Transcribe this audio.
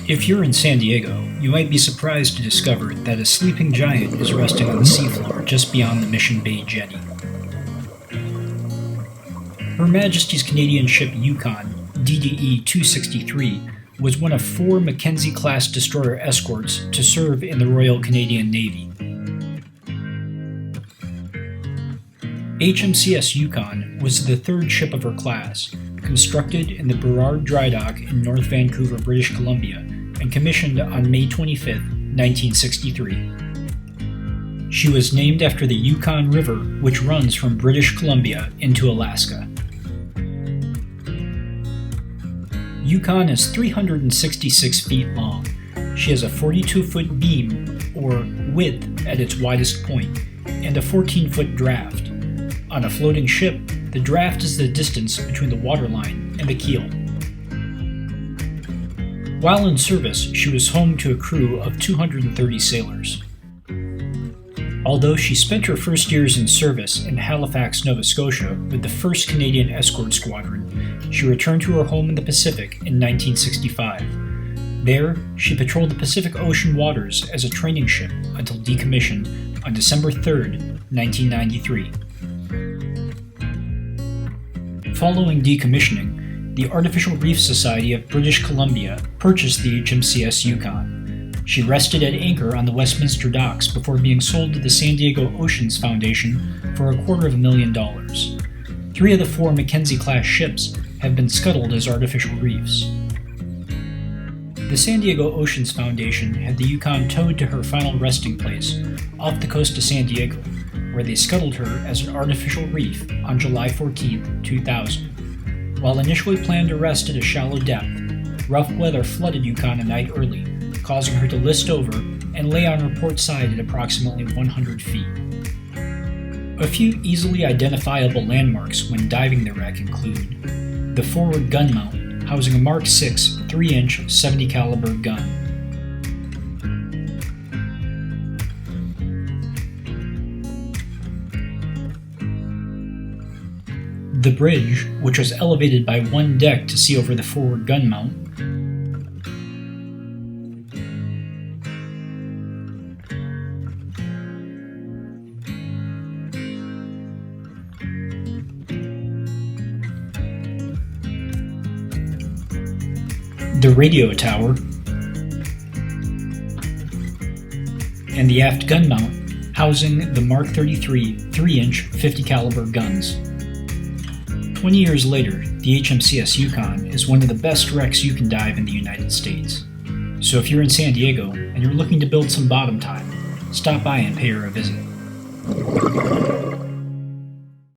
If you're in San Diego, you might be surprised to discover that a sleeping giant is resting on the seafloor just beyond the Mission Bay jetty. Her Majesty's Canadian ship Yukon, DDE-263, was one of 4 Mackenzie-class destroyer escorts to serve in the Royal Canadian Navy. HMCS Yukon was the 3rd ship of her class, constructed in the Burrard Dry Dock in North Vancouver, British Columbia, and commissioned on May 25, 1963. She was named after the Yukon River, which runs from British Columbia into Alaska. Yukon is 366 feet long. She has a 42-foot beam, or width at its widest point, and a 14-foot draft. On a floating ship, the draft is the distance between the waterline and the keel. While in service, she was home to a crew of 230 sailors. Although she spent her first years in service in Halifax, Nova Scotia with the 1st Canadian Escort Squadron, she returned to her home in the Pacific in 1965. There, she patrolled the Pacific Ocean waters as a training ship until decommissioned on December 3, 1993. Following decommissioning, the Artificial Reef Society of British Columbia purchased the HMCS Yukon. She rested at anchor on the Westminster docks before being sold to the San Diego Oceans Foundation for $250,000. 3 of the 4 Mackenzie-class ships have been scuttled as artificial reefs. The San Diego Oceans Foundation had the Yukon towed to her final resting place off the coast of San Diego, where they scuttled her as an artificial reef on July 14, 2000. While initially planned to rest at a shallow depth, rough weather flooded Yukon a night early, causing her to list over and lay on her port side at approximately 100 feet. A few easily identifiable landmarks when diving the wreck include the forward gun mount, housing a Mark 6 3-inch 70 caliber gun. The bridge, which was elevated by 1 deck to see over the forward gun mount. The radio tower, and the aft gun mount, housing the Mark 33 3-inch 50 caliber guns. 20 years later, the HMCS Yukon is one of the best wrecks you can dive in the United States. So if you're in San Diego and you're looking to build some bottom time, stop by and pay her a visit.